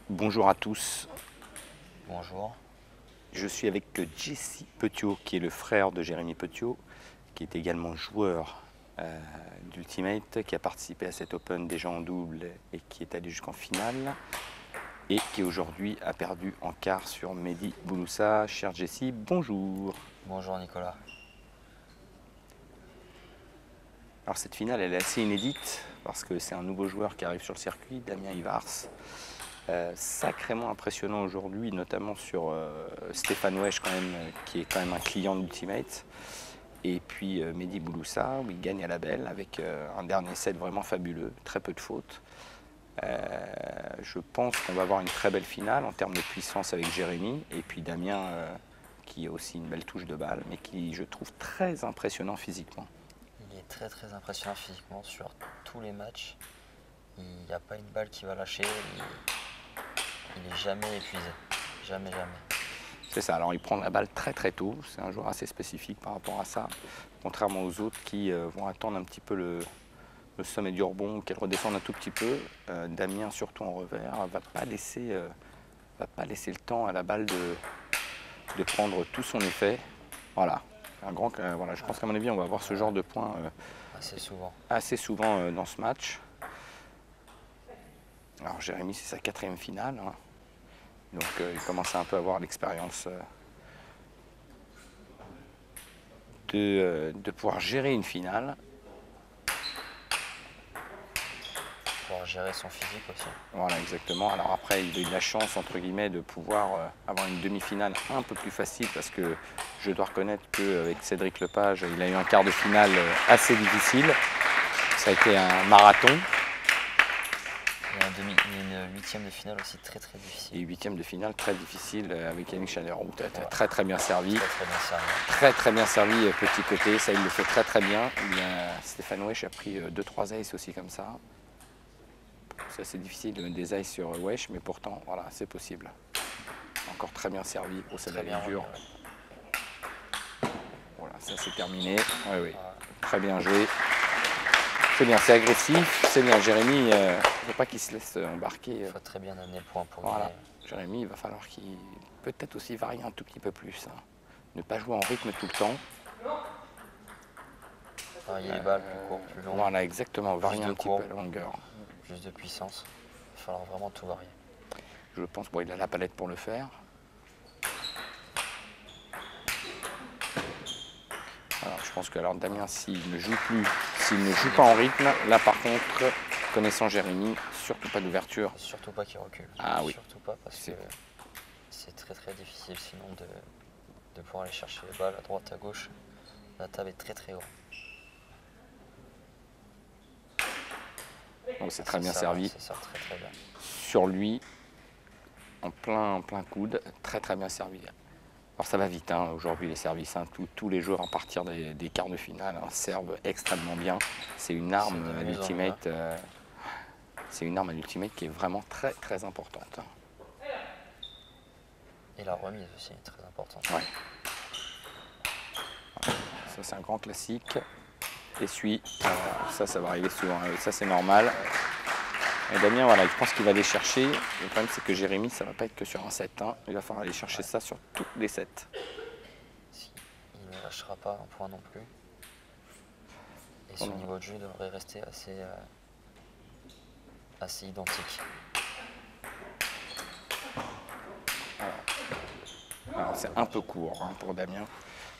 Bonjour à tous. Bonjour. Je suis avec Jesse Petiot, qui est le frère de Jérémy Petiot, qui est également joueur d'Ultimate, qui a participé à cet Open déjà en double et qui est allé jusqu'en finale, et qui aujourd'hui a perdu en quart sur Mehdi Bouloussa. Cher Jesse, bonjour. Bonjour Nicolas. Alors cette finale, elle est assez inédite parce que c'est un nouveau joueur qui arrive sur le circuit, Damien Ivars. Sacrément impressionnant aujourd'hui, notamment sur Stéphane Wesh quand même, qui est quand même un client d'Ultimate. Et puis Mehdi Bouloussa, où il gagne à la belle avec un dernier set vraiment fabuleux, très peu de fautes. Je pense qu'on va avoir une très belle finale en termes de puissance avec Jérémy. Et puis Damien, qui a aussi une belle touche de balle, mais qui je trouve très impressionnant physiquement. Il est très impressionnant physiquement sur tous les matchs. Il n'y a pas une balle qui va lâcher. Il n'est jamais épuisé. Jamais. C'est ça, alors il prend la balle très tôt, c'est un joueur assez spécifique par rapport à ça, contrairement aux autres qui vont attendre un petit peu le sommet du rebond, qu'elle redescende un tout petit peu. Damien, surtout en revers, va pas laisser le temps à la balle de prendre tout son effet. Voilà, voilà, je pense qu'à mon avis on va avoir ce genre de point assez souvent dans ce match. Alors Jérémy, c'est sa 4e finale. Hein. Donc il commence à un peu avoir l'expérience de pouvoir gérer une finale. Pouvoir gérer son physique aussi. Voilà, exactement. Alors après, il a eu de la chance, entre guillemets, de pouvoir avoir une demi-finale un peu plus facile parce que je dois reconnaître qu'avec Cédric Lepage, il a eu un quart de finale assez difficile. Ça a été un marathon. Il y a une 8e de finale aussi très difficile. Et 8e de finale très difficile avec Yannick Chaneroux. Très bien servi. Très bien servi petit côté, ça il le fait très bien. Stéphane Wesh a pris 2-3 aces aussi comme ça. C'est assez difficile de mettre des aces sur Wesh, mais pourtant voilà, c'est possible. Encore très bien servi, ça va aller dur. Voilà, ça c'est terminé. Oui. Très bien joué. C'est bien, c'est agressif, c'est bien. Jérémy, il ne faut pas qu'il se laisse embarquer. Il faut très bien amener le point pour voilà. Jérémy, il va falloir qu'il peut-être aussi varie un tout petit peu plus. Hein. Ne pas jouer en rythme tout le temps. Varier les balles plus court, plus long. Voilà, exactement, varier un petit peu la longueur. Plus de puissance. Il va falloir vraiment tout varier. Je pense qu'il a la palette pour le faire. Alors, je pense que alors Damien, s'il ne joue pas en rythme, là par contre, connaissant Jérémy, surtout pas d'ouverture. Surtout pas qu'il recule. Ah oui. Surtout pas parce que c'est très difficile sinon de pouvoir aller chercher les balles à droite, à gauche. La table est très grande. Donc c'est très bien servi. Ça sort très bien. Sur lui, en plein coude, très bien servi. Alors ça va vite, hein, aujourd'hui les services, hein, tous les joueurs à partir des quarts de finale servent extrêmement bien. C'est une arme à l'Ultimate. C'est une arme à l'Ultimate qui est vraiment très importante. Et la remise aussi est très importante. Ouais. Ça c'est un grand classique. Essuie, ça va arriver souvent, ça c'est normal. Et Damien, voilà, je pense qu'il va aller chercher. Le problème c'est que Jérémy, ça ne va pas être que sur un set. Hein. Il va falloir aller chercher ça sur tous les sets. Il ne lâchera pas un point non plus. Et son niveau de jeu devrait rester assez identique. Alors c'est un peu court hein, pour Damien.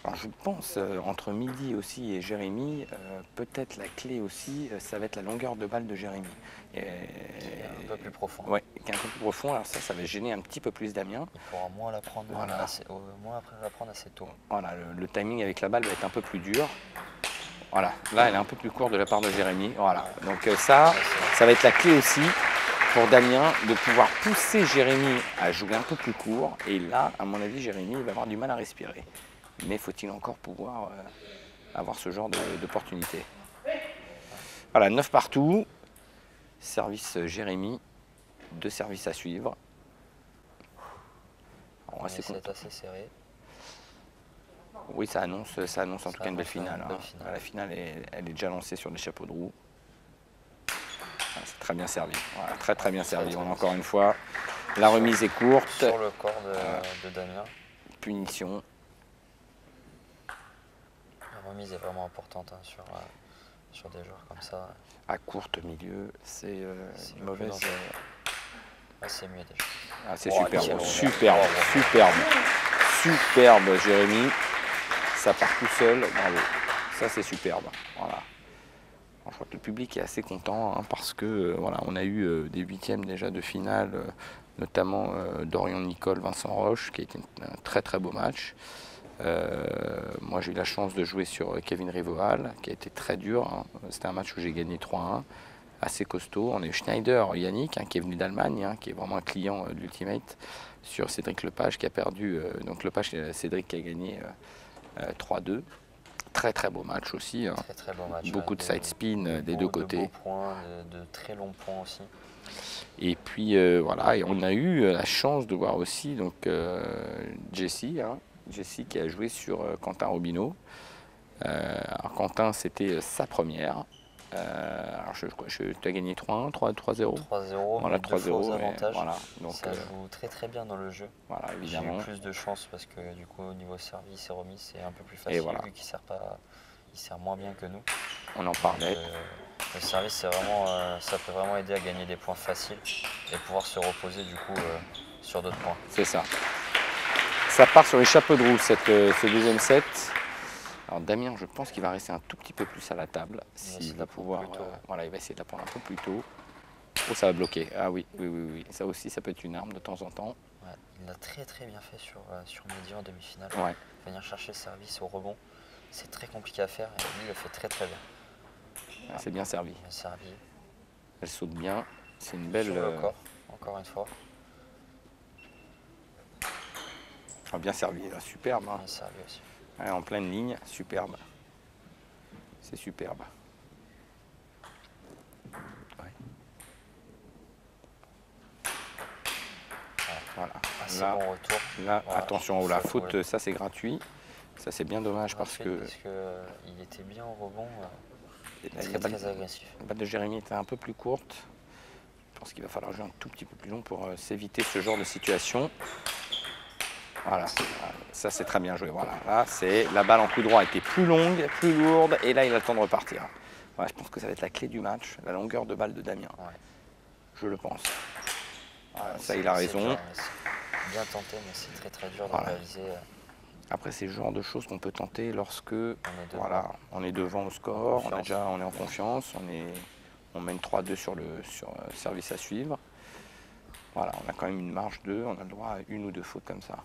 Alors je pense entre Mehdi aussi et Jérémy, peut-être la clé aussi, ça va être la longueur de balle de Jérémy. Qui est un peu plus profond. Oui, qui est un peu plus profond. Alors ça va gêner un petit peu plus Damien. Il pourra moins la prendre assez tôt. Voilà, le timing avec la balle va être un peu plus dur. Voilà, là elle est un peu plus courte de la part de Jérémy. Voilà, donc ça va être la clé aussi pour Damien de pouvoir pousser Jérémy à jouer un peu plus court. Et là, à mon avis, Jérémy va avoir du mal à respirer. Mais faut-il encore pouvoir avoir ce genre d'opportunité. Voilà, 9 partout. Service Jérémy. 2 services à suivre. C'est assez serré. Oui, ça annonce en tout cas une belle finale. Hein. La finale, elle est déjà lancée sur les chapeaux de roue. très bien servi. Voilà, très bien servi. On a encore une fois, la remise est courte. Sur le corps de Damien. Punition. La remise est vraiment importante hein, sur des joueurs comme ça. À courte milieu, c'est une mauvaise. C'est mieux déjà. Ah, c'est superbe, Jérémy. Ça part tout seul, bravo. Ça, c'est superbe. Voilà. Je crois que le public est assez content hein, parce que voilà, on a eu des huitièmes déjà de finale, notamment Dorian Nicole, Vincent Roche, qui a été un très beau match. Moi, j'ai eu la chance de jouer sur Kevin Rivoal, qui a été très dur. Hein. C'était un match où j'ai gagné 3-1, assez costaud. On a eu Schneider, Yannick, hein, qui est venu d'Allemagne, hein, qui est vraiment un client de l'Ultimate, sur Cédric Lepage, qui a perdu. Donc Lepage, Cédric qui a gagné 3-2. Très beau match aussi. Hein. Très beau match. Beaucoup de side spin des deux côtés. De beaux points, de très longs points aussi. Et puis voilà, et on a eu la chance de voir aussi donc Jessie, hein, Jessie qui a joué sur Quentin Robineau. Alors Quentin, c'était sa première. Alors tu as gagné 3-1, 3-0. 3-0, voilà, 3-0 avantages. Voilà, donc, ça joue très bien dans le jeu. Voilà, évidemment. J'ai eu plus de chance parce que du coup au niveau service et remise c'est un peu plus facile voilà. Vu qu'il sert moins bien que nous. On en parlait. Donc, le service c'est vraiment, ça peut vraiment aider à gagner des points faciles et pouvoir se reposer du coup sur d'autres points. C'est ça. Ça part sur les chapeaux de roue ce deuxième set. Alors Damien, je pense qu'il va rester un tout petit peu plus à la table. S'il va pouvoir, voilà, il va essayer de la prendre un peu plus tôt. Oh, ça va bloquer. Ah oui. Ça aussi, ça peut être une arme de temps en temps. Ouais, il l'a très bien fait sur Mehdi en demi-finale. Ouais. Venir chercher le service au rebond, c'est très compliqué à faire et lui il le fait très bien. Ah, c'est bien servi. Bien servi. Elle saute bien. C'est une belle. Sur le corps, encore une fois. Ah, bien servi, là. Superbe. Hein. Bien servi aussi. Ouais, en pleine ligne, superbe. C'est superbe. Ouais. Voilà. Assez Là, bon retour. Là, voilà. attention, la faute, ça c'est gratuit. Ça c'est bien dommage parce que il était bien au rebond. Très agressif. La balle de Jérémy était un peu plus courte. Je pense qu'il va falloir jouer un tout petit peu plus long pour s'éviter ce genre de situation. Voilà, ça c'est très bien joué. Voilà, là c'est la balle en coup droit était plus longue, plus lourde, et là il a le temps de repartir. Voilà, je pense que ça va être la clé du match, la longueur de balle de Damien. Ouais. Je le pense. Voilà, ça il a raison. Bien tenté, mais c'est très dur de réaliser. Après, c'est le genre de choses qu'on peut tenter lorsque on est devant au score, on est en confiance, on mène 3-2 sur service à suivre. Voilà, on a quand même une marge de, on a le droit à une ou deux fautes comme ça.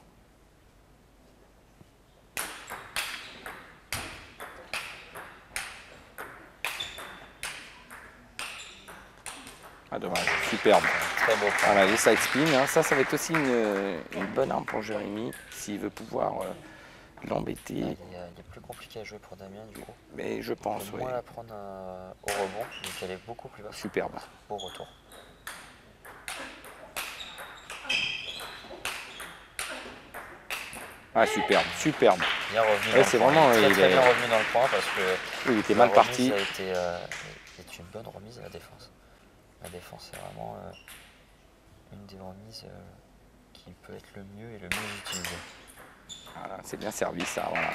Ah dommage, superbe. Très beau. Voilà, les side spin, hein. Ça va être aussi une bonne arme pour Jérémy, s'il veut pouvoir l'embêter. Il est plus compliqué à jouer pour Damien du coup. Mais je pense, oui. Moins la prendre au rebond, donc elle est beaucoup plus basse. Superbe. Au retour. Ah superbe. Bien revenu. Ouais, c'est vraiment très bien revenu dans le point parce que il était mal parti. Ça a été une bonne remise à la défense. La défense est vraiment une des remises qui peut être le mieux et le mieux utilisé. Voilà, c'est bien servi ça, voilà.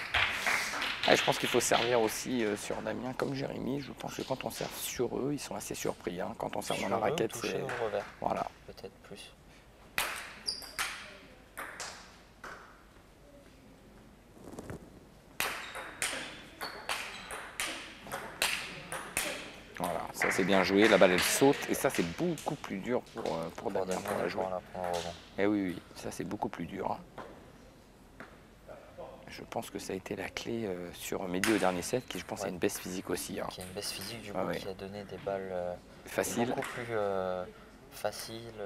Ah, je pense qu'il faut servir aussi sur Damien comme Jérémy. Je pense que quand on sert sur eux, ils sont assez surpris. Hein. Quand on sert dans la raquette, c'est. Revers. Voilà. Peut-être plus. Voilà, ça c'est bien joué, la balle elle saute et ça c'est beaucoup plus dur pour Damien pour la jouer. Et oui, ça c'est beaucoup plus dur. Je pense que ça a été la clé sur Mehdi au dernier set, qui je pense a une baisse physique aussi. Hein. Qui a une baisse physique du coup, qui a donné des balles beaucoup plus faciles,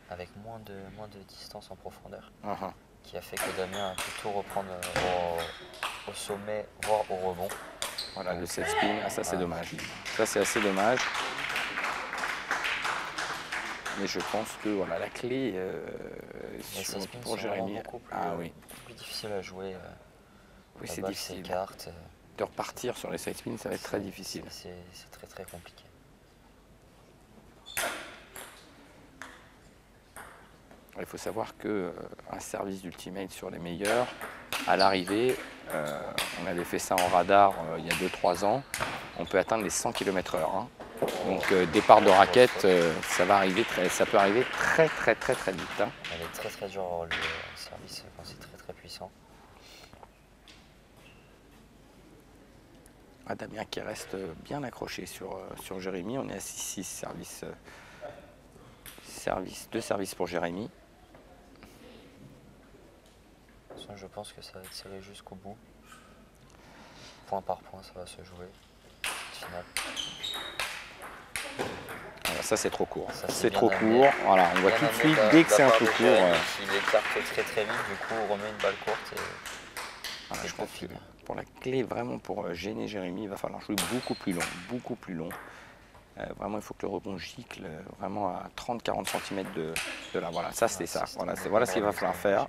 avec moins de distance en profondeur. Qui a fait que Damien a plutôt reprendre au sommet, voire au rebond. Voilà, le set spin, ça c'est dommage. Ça c'est assez dommage. Mais je pense que voilà, la clé pour Jérémy. Beaucoup plus difficile à jouer. Oui, c'est difficile. De repartir sur les side spins, ça va être très difficile. C'est très compliqué. Il faut savoir qu'un service d'ultimate sur les meilleurs, à l'arrivée, on avait fait ça en radar il y a 2-3 ans, on peut atteindre les 100 km/h. Hein. Donc départ de raquette, ça peut arriver très vite. Hein. Elle est très dure le service quand c'est très puissant. Damien qui reste bien accroché sur Jérémy, on est à 6-6, deux services pour Jérémy. Je pense que ça va être serré jusqu'au bout. Point par point, ça va se jouer. Final. Alors ça c'est trop court. C'est trop court. Voilà, on voit tout de suite dès que c'est un peu court. Il écarte très vite, du coup on remet une balle courte et voilà, je pense que pour la clé, vraiment pour gêner Jérémy, il va falloir jouer beaucoup plus long. Vraiment, il faut que le rebond gicle vraiment à 30-40 cm de là. Voilà, ça c'était ça. Voilà ce qu'il va falloir faire.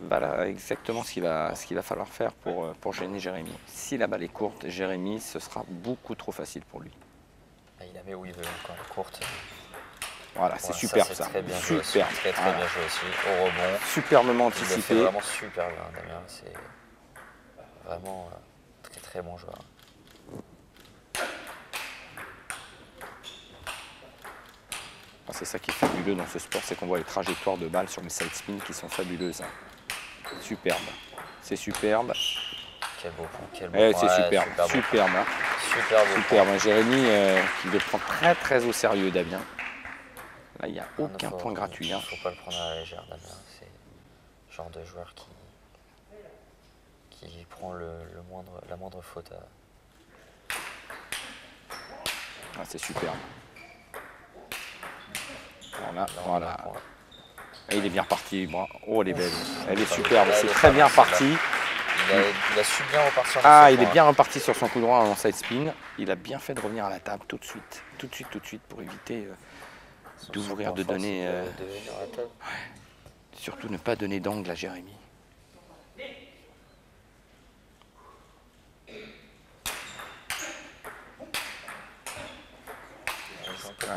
Voilà exactement ce qu'il va falloir faire pour gêner Jérémy. Si la balle est courte, Jérémy, ce sera beaucoup trop facile pour lui. Il la met où il veut, encore courte. Voilà, c'est superbe ça. Très bien joué, très bien joué aussi. Au rebond. Superbement anticipé. Il le fait vraiment super bien, Damien. C'est vraiment très bon joueur. C'est ça qui est fabuleux dans ce sport, c'est qu'on voit les trajectoires de balles sur les side spins qui sont fabuleuses. Hein. Superbe. C'est superbe. Quel beau point. C'est superbe. Superbe. Hein. Superbe. Jérémy qui le prend très au sérieux, Damien. Là, il n'y a aucun point gratuit. Il ne faut pas le prendre à la légère, Damien. C'est le genre de joueur qui prend la moindre faute. C'est superbe. Voilà. Et il est bien reparti. Oh, elle est belle. Elle est superbe. C'est très bien reparti. Il a su bien repartir. Il est bien reparti sur son coup droit en side spin. Il a bien fait de revenir à la table tout de suite pour éviter d'ouvrir, de donner. Surtout ne pas donner d'angle à Jérémy.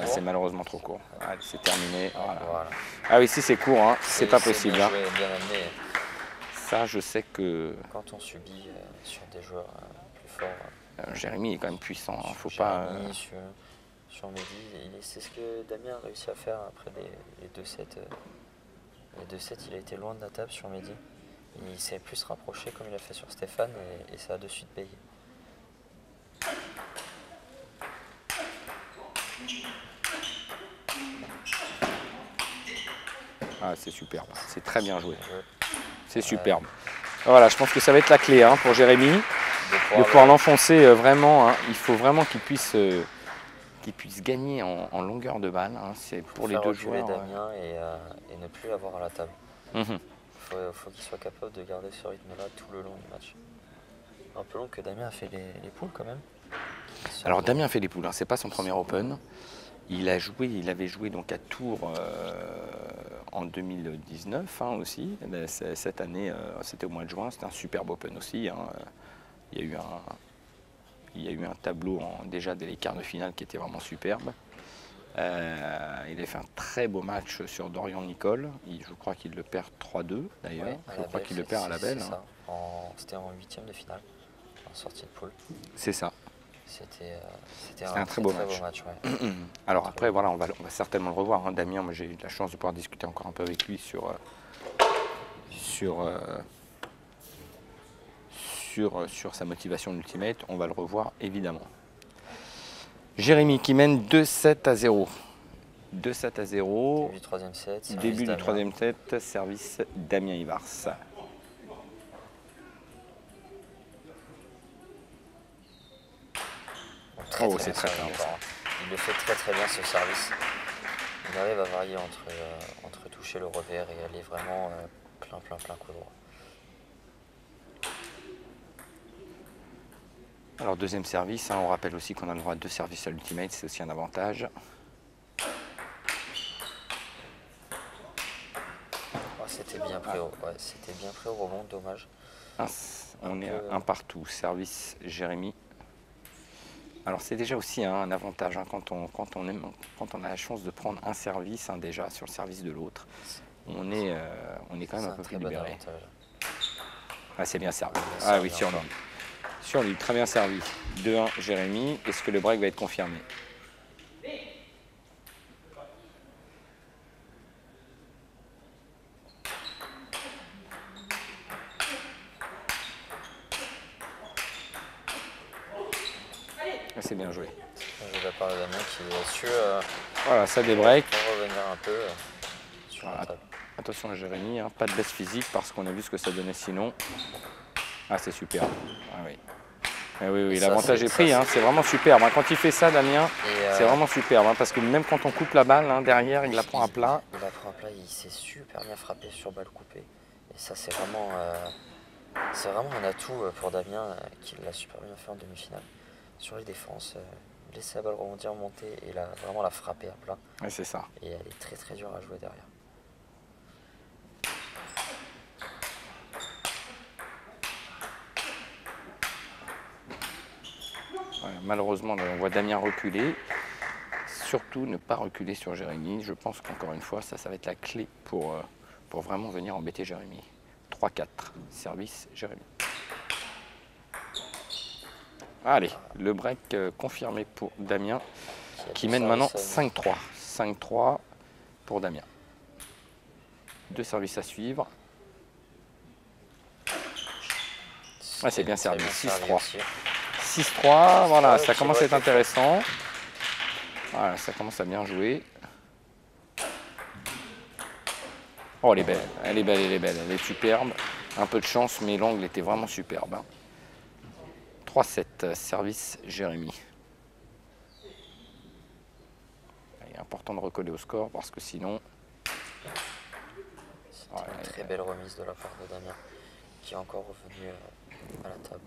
C'est malheureusement trop court. Allez, c'est terminé. Voilà. Ah oui, si c'est court, hein, c'est pas possible. Bien joué, bien amené. Ça, je sais que... Quand on subit sur des joueurs plus forts... Jérémy est quand même puissant, hein, faut Jérémy, pas... Sur Mehdi, c'est ce que Damien a réussi à faire après les 2-7. Les 2-7, il a été loin de la table sur Mehdi. Il s'est plus rapproché comme il a fait sur Stéphane et ça a de suite payé. C'est superbe, c'est très bien joué. C'est superbe. Voilà, je pense que ça va être la clé pour Jérémy. De pouvoir l'enfoncer vraiment. Hein. Il faut vraiment qu'il puisse gagner en longueur de balle. Hein. C'est pour les deux joueurs. Damien et ne plus l'avoir à la table. Il faut qu'il soit capable de garder ce rythme-là tout le long du match. Un peu long que Damien a fait les poules quand même. Alors Damien a fait les poules, hein. C'est pas son premier Open. Il avait joué donc à Tours en 2019 aussi. Cette année, c'était au mois de juin, c'était un superbe Open aussi. Hein. Il y a eu un tableau déjà dès les quarts de finale qui était vraiment superbe. Il a fait un très beau match sur Dorian Nicole. Je crois qu'il le perd 3-2 d'ailleurs. Ouais, je crois qu'il le perd à la belle. C'était en 8e de finale, en sortie de poule. C'est ça. C'était un très beau match. Ouais. Alors après, voilà, on va certainement le revoir. Hein. Damien, moi j'ai eu la chance de pouvoir discuter encore un peu avec lui sur sa motivation d'ultimate. On va le revoir évidemment. Jérémy qui mène 2-7-0. 2-7-0. Début du troisième set. Début du troisième set, service Damien Ivars. C'est très bien. Il le fait très bien ce service. Il arrive à varier entre toucher le revers et aller vraiment plein coup droit. Alors deuxième service, on rappelle aussi qu'on a le droit à 2 services à l'ultimate, c'est aussi un avantage. C'était bien pris au rebond, dommage. On est à un partout, service Jérémy. Alors c'est déjà aussi un avantage hein, quand on a la chance de prendre un service déjà sur le service de l'autre. On est quand même un peu plus libéré. Ah, c'est bien servi. Ah oui, sur lui. Sur lui, très bien servi. 2-1 Jérémy. Est-ce que le break va être confirmé? C'est bien joué. Je vais parler Damien qui est su voilà, ça débreak. Revenir un peu sur la table. Attention à Jérémy, hein, pas de baisse physique parce qu'on a vu ce que ça donnait sinon. Ah, c'est superbe. Ah, oui. Oui, l'avantage est pris, hein, c'est vraiment superbe. Hein. Quand il fait ça, Damien, c'est vraiment superbe. Hein, parce que même quand on coupe la balle, hein, derrière, il la prend à plat. Il la prend à plat, il s'est super bien frappé sur balle coupée. Et ça, c'est vraiment un atout pour Damien qui l'a super bien fait en demi-finale. Sur les défenses, laisser la balle rebondir, monter et vraiment la frapper à plat. Ouais, c'est ça. Et elle est très très dure à jouer derrière. Ouais, malheureusement, on voit Damien reculer. Surtout ne pas reculer sur Jérémy. Je pense qu'encore une fois, ça va être la clé pour vraiment venir embêter Jérémy. 3-4, service Jérémy. Allez, le break confirmé pour Damien, qui mène maintenant 5-3. 5-3 pour Damien. 2 services à suivre. Ah, c'est bien servi, 6-3. 6-3, voilà, ça commence à être intéressant. Voilà, ça commence à bien jouer. Oh, elle est belle, elle est belle, elle est belle, elle est superbe. Un peu de chance, mais l'angle était vraiment superbe. 3-7, service Jérémy. Il est important de recoller au score parce que sinon... C'était une très belle remise de la part de Damien, qui est encore revenu à la table.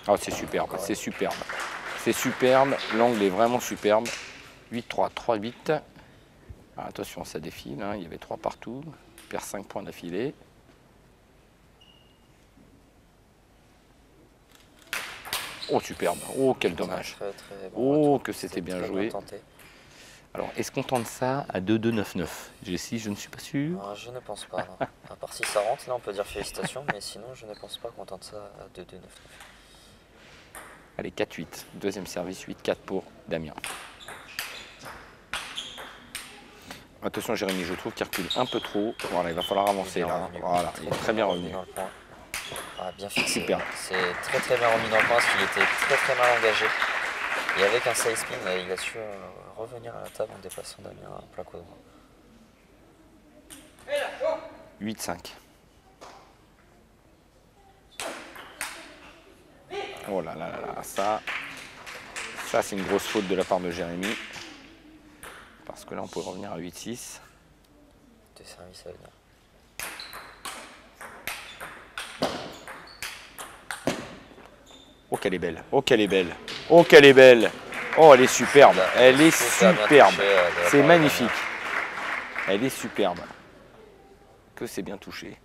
Oh, c'est superbe, c'est superbe. C'est superbe, l'angle est vraiment superbe. 8-3, 3-8. Attention, ça défile, hein. Il y avait 3 partout. Il perd 5 points d'affilée. Oh, superbe. Oh, quel dommage. Très bon oh, que c'était bien joué. Alors, est-ce qu'on tente ça à 2-2-9-9? Jessie, je ne suis pas sûr. Ah, je ne pense pas. Non. À part si ça rentre, là, on peut dire félicitations, mais sinon, je ne pense pas qu'on tente ça à 2-2-9-9. Allez, 4-8. Deuxième service, 8-4 pour Damien. Attention, Jérémy, je trouve qu'il recule un peu trop. Voilà, il va falloir avancer là. Voilà, il est très bien revenu. Ah, bien fixé. Super. C'est très très bien remis dans le point parce qu'il était très très mal engagé. Et avec un side spin, il a su revenir à la table en déplaçant Damien à plat coup droit. 8-5. Oh là là là, ça c'est une grosse faute de la part de Jérémy. Parce que là, on peut revenir à 8-6. 2 services à venir. Oh, qu'elle est belle. Oh, qu'elle est belle. Oh, qu'elle est belle. Oh, elle est superbe. Elle est superbe. C'est magnifique. Elle est superbe. Que c'est bien touché.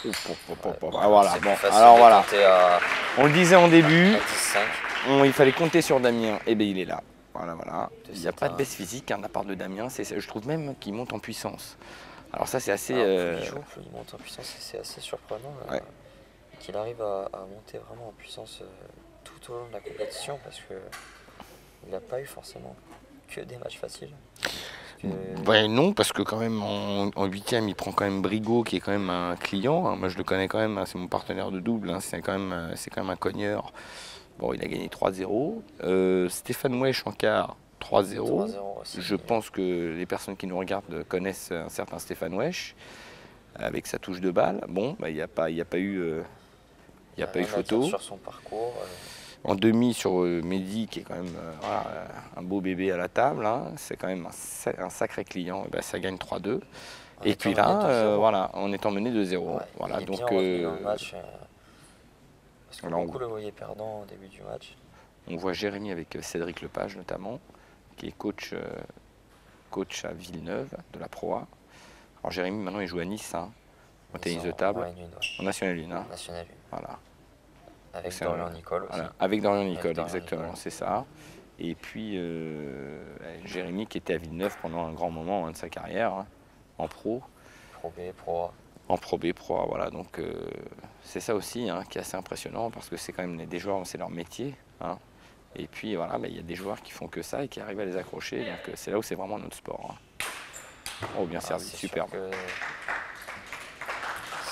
Ah, voilà. Bon, alors voilà. On le disait en début. Il fallait compter sur Damien. Et bien, il est là. Voilà, voilà. Il n'y a pas de baisse physique de la part de Damien. Je trouve même qu'il monte en puissance. Alors ça, c'est assez... Plus il joue, plus il monte en puissance. C'est assez surprenant qu'il arrive à monter vraiment en puissance tout au long de la compétition parce qu'il n'a pas eu forcément que des matchs faciles. Non, parce que quand même en 8e, il prend quand même Brigaut, qui est quand même un client. Hein. Moi, je le connais quand même. Hein. C'est mon partenaire de double. Hein. C'est quand même un cogneur. Bon, il a gagné 3-0. Stéphane Wesh en quart, 3-0. Je pense que les personnes qui nous regardent connaissent un certain Stéphane Wesh, avec sa touche de balle. Bon, il n'y a pas eu photo. Sur son parcours. En demi sur Mehdi, qui est quand même un beau bébé à la table. Hein. C'est quand même un sacré client. Ça gagne 3-2. Et puis là, voilà, en étant mené 2-0. Ouais, voilà, il est donc bien revenu dans le match. Parce que beaucoup le voyaient perdant au début du match. On voit Jérémy avec Cédric Lepage notamment, qui est coach à Villeneuve de la Pro A. Alors Jérémy maintenant il joue à Nice, hein, au tennis de table, en National 1. National 1. Voilà. Avec Dorian Nicol aussi. Voilà, avec Dorian Nicol, exactement, c'est ça. Et puis Jérémy qui était à Villeneuve pendant un grand moment de sa carrière, hein, en pro. Pro B, Pro A. En Pro B, Pro A, voilà. Donc c'est ça aussi hein, qui est assez impressionnant parce que c'est quand même des joueurs, c'est leur métier. Hein. Et puis voilà, il y a des joueurs qui font que ça et qui arrivent à les accrocher. Donc c'est là où c'est vraiment notre sport. Hein. Oh, bien servi, superbe.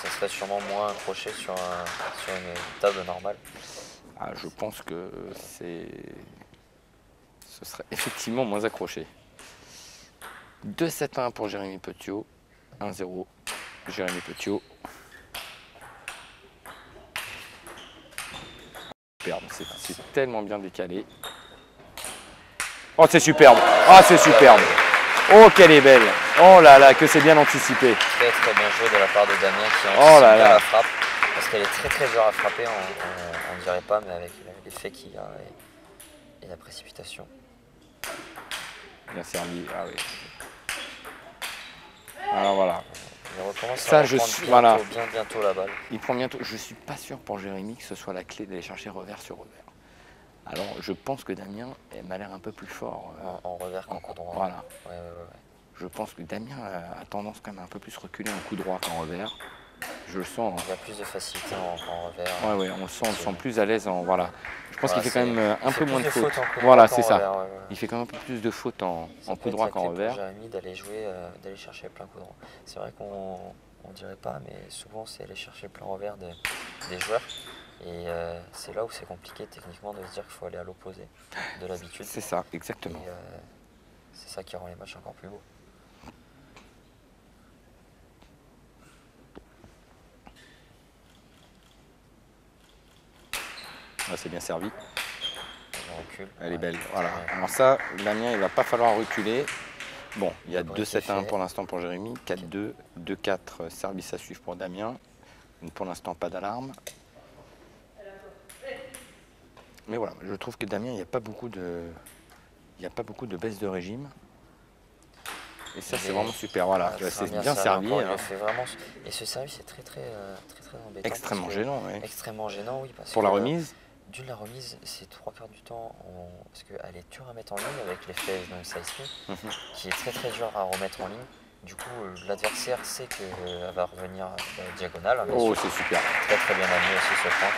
Ça serait sûrement moins accroché sur une table normale. Ah, je pense que ce serait effectivement moins accroché. 2-7-1 pour Jérémy Petiot. 1-0. Jérémy Petiot. Superbe, c'est tellement bien décalé. Oh, c'est superbe. Ah, c'est superbe. Oh, qu'elle est belle. Oh là là, que c'est bien anticipé. Très très bien joué de la part de Damien qui anticipe bien la frappe. Parce qu'elle est très très dure à frapper, on ne dirait pas, mais avec l'effet qu'il y a et la précipitation. Bien servi, ah oui. Alors voilà. Il recommence à prendre bientôt la balle. Il prend bientôt. Je ne suis pas sûr pour Jérémy que ce soit la clé d'aller chercher revers sur revers. Alors je pense que Damien m'a l'air un peu plus fort. En revers qu'en coup droit. Voilà. Ouais. Je pense que Damien a tendance quand même un peu plus reculer en coup droit qu'en revers. Je le sens. Il y a plus de facilité en revers. Ouais, on le sent plus à l'aise en. Voilà. Je pense qu'il fait quand même un peu moins de fautes. Voilà, c'est ça. Il fait quand même un peu plus de fautes en coup droit qu'en revers. Jérémy d'aller chercher plein coup droit. C'est vrai qu'on ne dirait pas, mais souvent c'est aller chercher plein revers des joueurs. Et c'est là où c'est compliqué techniquement de se dire qu'il faut aller à l'opposé de l'habitude. C'est ça, exactement. C'est ça qui rend les matchs encore plus beaux. Ah, c'est bien servi. Elle est belle. Voilà. Ouais. Alors ça, Damien, il va pas falloir reculer. Bon, il y a 2-7-1 pour l'instant pour Jérémy, 4-2, 2-4 service à suivre pour Damien. Donc pour l'instant, pas d'alarme. Mais voilà, je trouve que Damien, il n'y a pas beaucoup de baisse de régime. Et ça, c'est vraiment super. Voilà, c'est bien servi. Hein. Et ce service est très embêtant. Extrêmement gênant, oui. Extrêmement gênant, oui. Pour la remise la remise, c'est 3/4 du temps, parce qu'elle est dure à mettre en ligne avec l'effet side spin, qui est très dur à remettre en ligne. Du coup, l'adversaire sait qu'elle va revenir diagonale. Oh, c'est super. Très bien amené aussi ce point.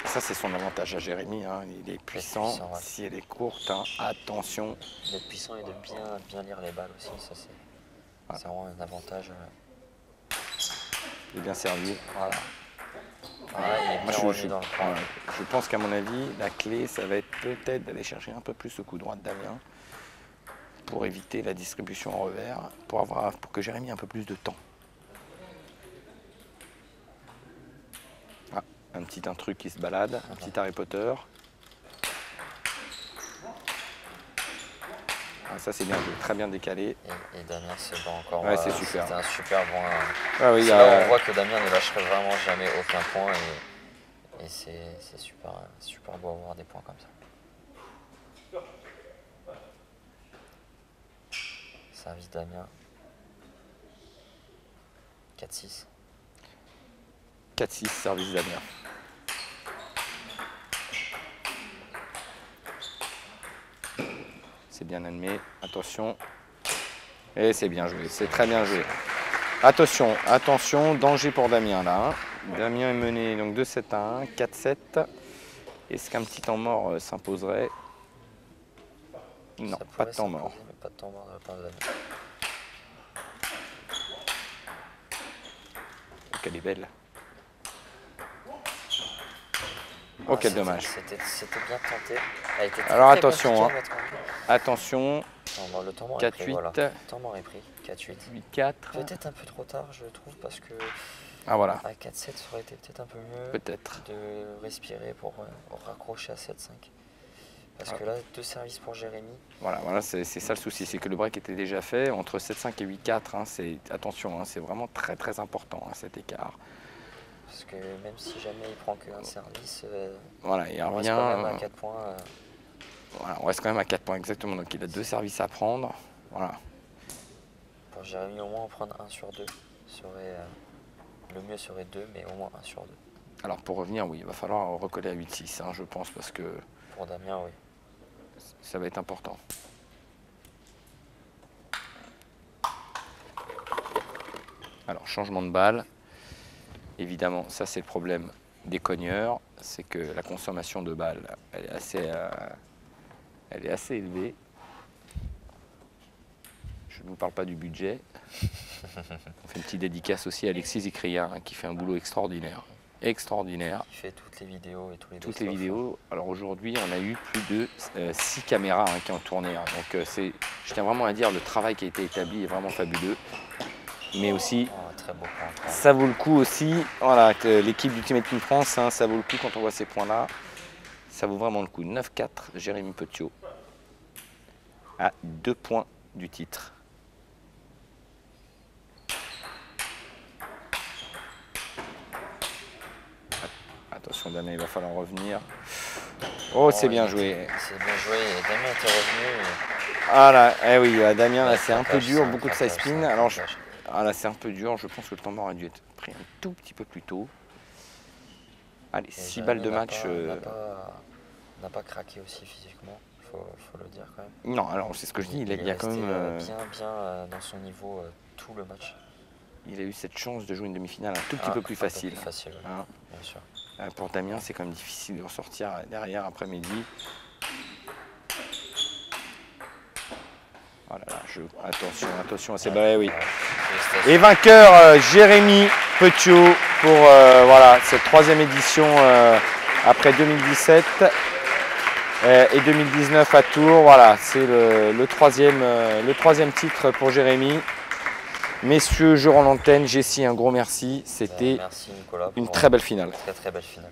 Ça, c'est son avantage à Jérémy. Hein. Il est puissant. Ouais. Si elle est courte, hein, attention. D'être puissant et de bien lire les balles aussi, ça c'est vraiment un avantage. Il est bien servi. Voilà. Il est bien revenu dans le point. Je pense qu'à mon avis, la clé, ça va être peut-être d'aller chercher un peu plus le coup droit de Damien pour éviter la distribution en revers, pour que Jérémy ait un peu plus de temps. Un petit truc qui se balade, un petit Harry Potter. Ah, ça c'est bien joué, très bien décalé. Et Damien se bat encore. Ouais, c'est super. C'est un super point. Ah, oui, là on voit que Damien ne lâcherait vraiment jamais aucun point et c'est super beau avoir des points comme ça. Service Damien. 4-6. 4-6, service Damien. C'est bien admis, attention. Et c'est bien joué, c'est très bien joué. Attention, danger pour Damien là. Hein. Damien est mené donc 2-7-1, 4-7. Est-ce qu'un petit temps mort s'imposerait? Non, pas de temps mort. Pas de temps mort de la part de Damien. Elle est belle. Oh, quel dommage. C'était bien tenté. Alors attention, hein. Attention. Le temps mort 4-8. Voilà. Le temps mort est pris. 4-8. 8-4. Peut-être un peu trop tard, je trouve, parce que voilà. À 4-7, ça aurait été peut-être un peu mieux de respirer pour raccrocher à 7-5. Parce que là, 2 services pour Jérémy. Voilà, c'est ça le souci, c'est que le break était déjà fait. Entre 7-5 et 8-4, hein, attention, hein, c'est vraiment très important hein, cet écart. Parce que même si jamais il prend qu'un service, voilà, il on reste quand même à 4 points. Voilà, on reste quand même à 4 points exactement, donc il a 2 services à prendre. Voilà. Pour Jérémy, au moins en prendre 1 sur 2 serait Le mieux serait 2, mais au moins 1 sur 2. Alors pour revenir, oui, il va falloir recoller à 8-6, hein, je pense, parce que... Pour Damien, oui. Ça va être important. Alors, changement de balle. Évidemment, ça c'est le problème des cogneurs, c'est que la consommation de balles, elle est assez élevée. Je ne vous parle pas du budget. On fait une petite dédicace aussi à Alexis Zikria, hein, qui fait un boulot extraordinaire. Extraordinaire. Il fait toutes les vidéos et tous les Toutes les vidéos. Alors aujourd'hui, on a eu plus de 6 caméras, hein, qui ont tourné. Hein. Donc je tiens vraiment à dire, le travail qui a été établi est vraiment fabuleux. Mais aussi, très beau point. Ça vaut le coup aussi. Voilà, l'équipe d'Ultimate Team France, hein, ça vaut le coup quand on voit ces points-là. Ça vaut vraiment le coup. 9-4, Jérémy Petiot à 2 points du titre. Attention Damien, il va falloir revenir. Oh, c'est bien joué. C'est bien joué, et Damien était revenu. Ah là, eh oui, Damien, là c'est un peu dur, beaucoup de side spin. Alors, là c'est un peu dur, je pense que le temps mort a dû être pris un tout petit peu plus tôt. Allez, 6 balles de match. N'a pas craqué aussi physiquement, faut le dire quand même. Non, alors c'est ce que je dis, il y a quand même... bien dans son niveau tout le match. Il a eu cette chance de jouer une demi-finale un tout petit peu plus facile. Bien sûr. Pour Damien, c'est quand même difficile de ressortir derrière après-midi. Oh là là, attention à ces balles, oui. Et vainqueur, Jérémy Petiot pour voilà, cette 3e édition après 2017 et 2019 à Tours. Voilà, c'est le troisième titre pour Jérémy. Messieurs, je rends l'antenne. Jessie, un gros merci. C'était une très belle finale. Très belle finale.